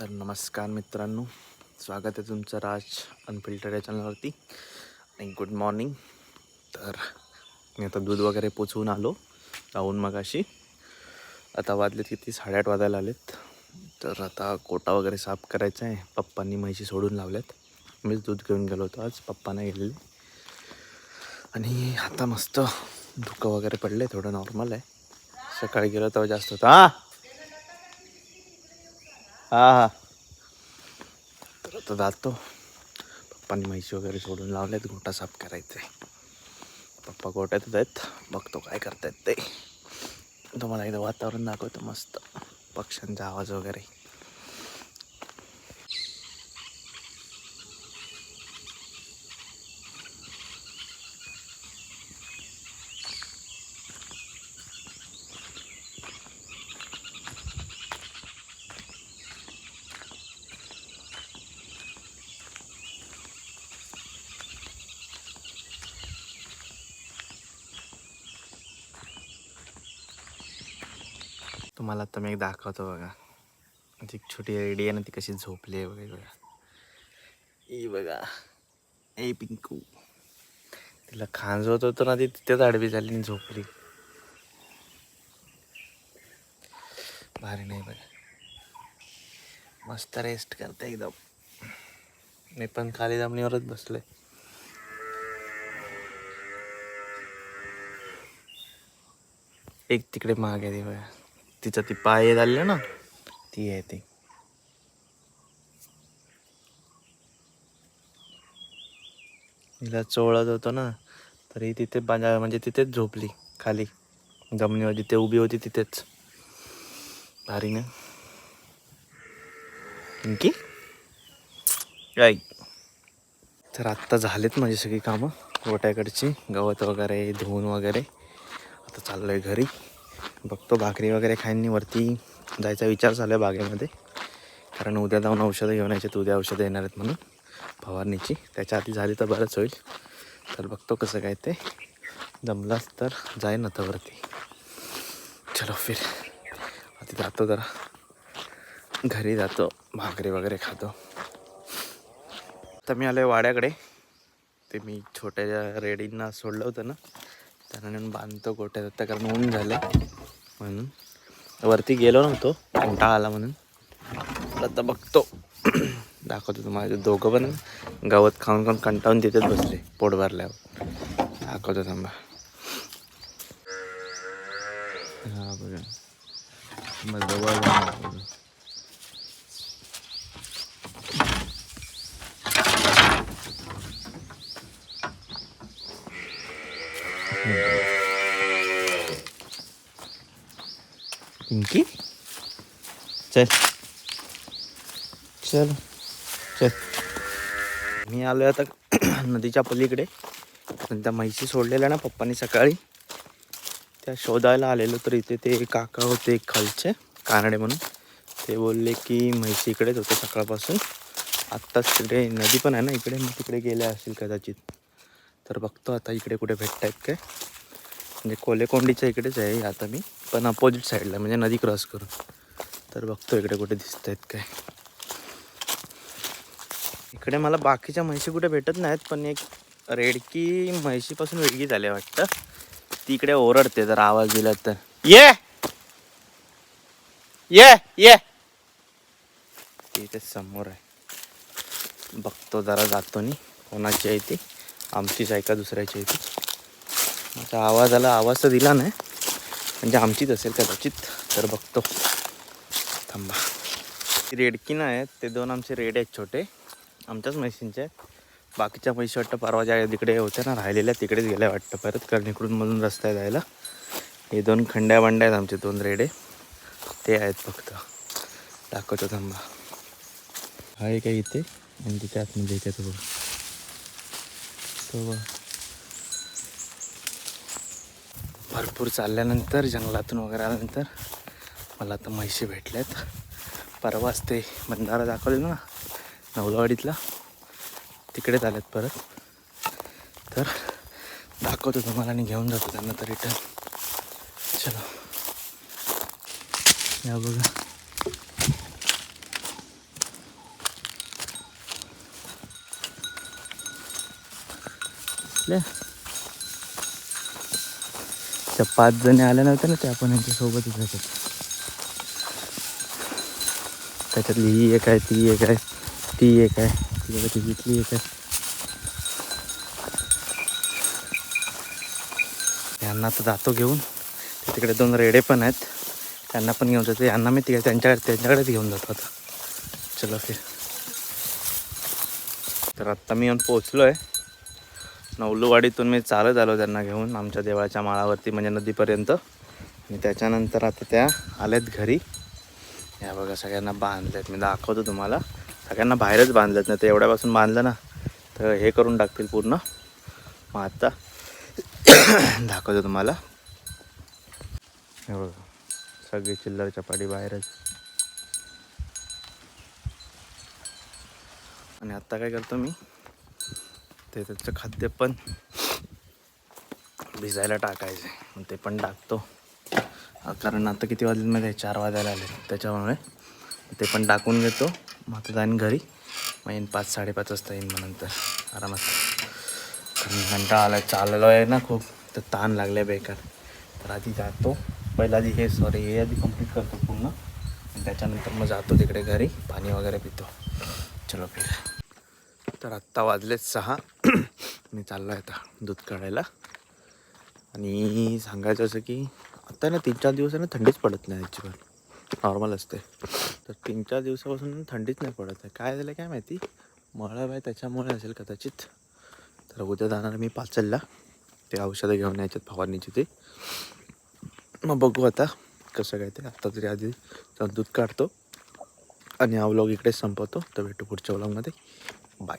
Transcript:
तर नमस्कार मित्रांनो, स्वागत आहे तुमचं राज अनफिल्टर या चॅनलवरती. आणि गुड मॉर्निंग. तर मी आता दूध वगैरे पोचवून आलो जाऊन मगाशी. आता वाजलेत किती 8:30 वाजायला आलेत. तर आता कोटा वगैरे साफ करायचा आहे. पप्पांनी म्हैशी सोडून लावल्यात. मीच दूध घेऊन गेलो होतो आज, पप्पा नाही गेलेले. आणि आता मस्त धुकं वगैरे पडले, थोडं नॉर्मल आहे. सकाळी गेलो तेव्हा जास्त होतं. हां तर आता जातो. पप्पांनी म्हैशी वगैरे सोडून लावलेत, गोटा साफ करायचं आहे. पप्पा गोट्यातच आहेत, बघतो काय करतायत ते. तुम्हाला एकदा वातावरण दाखवतो, मस्त पक्ष्यांचा आवाज वगैरे. तुम्हाला आता मी एक दाखवतो बघा. ती छोटी रेडी आहे ना, ती कशी झोपली आहे वगैरे बघा. ई बघा, ए पिंकू. तिला खांजवत होतो ना, ती तिथेच आडवी झाली आणि झोपली. भारी नाही बघा, मस्त रेस्ट करते एकदम. मी पण खाली जमिनीवरच बसलोय. एक तिकडे माग आहे ती बघा, तिचं ती पाय झाले ना, ती आहे ती. तिला चोळत होतो ना, तरी तिथे म्हणजे तिथेच झोपली खाली जमिनीवर, जिथे उभी होती तिथेच. भारी ना पिंकी काय. तर आत्ता झालेत माझी सगळी कामं गोट्याकडची, गवत वगैरे धुवून वगैरे. आता चाललो आहे घरी. बघतो भाकरी वगैरे खाईन, वरती जायचा विचार चालू आहे बागेमध्ये. कारण उद्या जाऊन औषधं घेऊन यायचे, उद्या औषधं येणार आहेत म्हणून फवारणीची. त्याच्या आधी झाली तर बरंच होईल. तर बघतो कसं काय ते, जमलाच तर जाईन आता वरती. चलो फिर आता जातो, जरा घरी जातो, भाकरी वगैरे खातो. तर मी आलो आहे वाड्याकडे. ते मी छोट्या ज्या रेडींना सोडलं होतं ना, त्यांना नेऊन बांधतो गोट्यात आता, कारण ऊन झालं म्हणून. वरती गेलो नव्हतो, कंटाळा आला म्हणून. आता बघतो दाखवतो तुम्हाला. दोघं पण गवत खाऊन खाऊन कंटाळून तिथेच बसले पोट भरल्यावर. दाखवतो थांबा. हा बघा, मग जवळ पिंकी चल चल चल. मी आलो आता नदीच्या पलीकडे. त्या म्हैशी सोडलेल्या ना पप्पांनी सकाळी, त्या शोधायला आलेलो. तर इथे ते काका होते खालचे कानडे म्हणून, ते बोलले की म्हैशी इकडेच होते सकाळपासून. आत्ताच तिकडे नदी पण आहे ना इकडे, मग तिकडे गेले असतील कदाचित. तर बघतो आता इकडे कुठे भेटत आहेत काय. म्हणजे कोलेकोंडीच्या इकडेच आहे आता मी, पण अपोजिट साईडला, म्हणजे नदी क्रॉस करून. तर बघतो इकडे कुठे दिसत आहेत काय. इकडे मला बाकीच्या म्हैशी कुठे भेटत नाहीत, पण एक रेडकी म्हैशीपासून वेगळी झाली वाटतं. ती इकडे ओरडते, जर आवाज दिला तर ये ये ये. ती इथे समोर आहे, बघतो जरा जातो. नी कोणाची आहे ती, आमचीच आहे का दुसऱ्याची आहे ती. आता आवाज आला, आवाज तर दिला नाही, म्हणजे आमचीच असेल कदाचित. तर बघतो थांबा. रेडकी नाही आहेत, ते दोन आमचे रेड आहेत छोटे, आमच्याच म्हैशींचे आहेत. बाकीच्या म्हैशी वाटतं परवा ज्या तिकडे होत्या ना राहिलेल्या, तिकडेच गेल्या वाटतं परत, कारण इकडून मधून रस्ता आहे जायला. हे दोन खंड्या बंड्या आहेत आमचे, दोन रेडे ते आहेत फक्त. दाखवतो थांबा. हा एक आहे इथे, आणि तिथे आतमध्ये इथे तो बघ. भरपूर चालल्यानंतर, जंगलातून वगैरे आल्यानंतर मला आता म्हैशी भेटल्यात. परवाच ते बंधारा दाखवलेलं ना नवलावाडीतला, तिकडे आल्यात परत. तर दाखवतो तुम्हाला आणि घेऊन जातो त्यांना तर रिटर्न. चलो या बघा, बसले. त्या 5 जणी आल्या नव्हत्या ना, त्या पण यांच्यासोबतच आहेत. त्याच्यातली ही एक आहे, ती एक आहे, ती एक आहे, ती बघा तिथली एक आहे. यांना तर जातो घेऊन. तिकडे 2 रेडे पण आहेत, त्यांना पण घेऊन जातो. यांना मी त्यांच्याकडेच घेऊन जातो आता. चलो फिर. तर आत्ता मी येऊन पोचलो आहे. नवलूवाडीतून मी चालत आलो त्यांना घेऊन आमच्या देवळाच्या माळावरती, म्हणजे नदीपर्यंत. आणि त्याच्यानंतर आता त्या आल्यात घरी. या बघा सगळ्यांना बांधलेत, मी दाखवतो तुम्हाला. सगळ्यांना बाहेरच बांधलेत, नाही तर एवढ्यापासून बांधलं ना तर हे करून टाकतील पूर्ण. मग आता दाखवतो तुम्हाला. हे बघा सगळी चिल्लर चपाटी बाहेरच. आणि आत्ता काय करतो मी, ते त्याचं खाद्य पण भिजायला टाकायचं आहे, मग ते पण टाकतो. कारण आता किती वाजले मध्ये 4 वाजायला आले, त्याच्यामुळे ते पण टाकून घेतो. मग आता जाईन घरी. मग येईन 5-5:30 वाजता येईन. मग नंतर आरामात. कारण घंटा आला चाललो आहे ना खूप, तर ताण लागले बेकार. तर आधी जातो पहिला, आधी हे आधी कंप्लीट करतो पूर्ण. आणि त्याच्यानंतर मग जातो तिकडे घरी, पाणी वगैरे पितो. चलो फिर. तर आत्ता वाजलेत 6. मी चाललो आहे आता दूध काढायला. आणि सांगायचं असं की आता ना 3-4 दिवस ना थंडीच पडत नाही अजिबात, नॉर्मल असते. तर 3-4 दिवसापासून थंडीच नाही पडत आहे. काय झालं काय माहिती, मळब आहे त्याच्यामुळे असेल कदाचित. तर उद्या जाणार मी पाचलला, ते औषधं घेऊन यायच्यात फवारणीची ते. मग बघू आता कसं काय ते. आत्ता तरी आधी दूध काढतो आणि हा व्लॉग इकडेच संपवतो. तर भेटू पुढच्या व्लॉगमध्ये. बाय.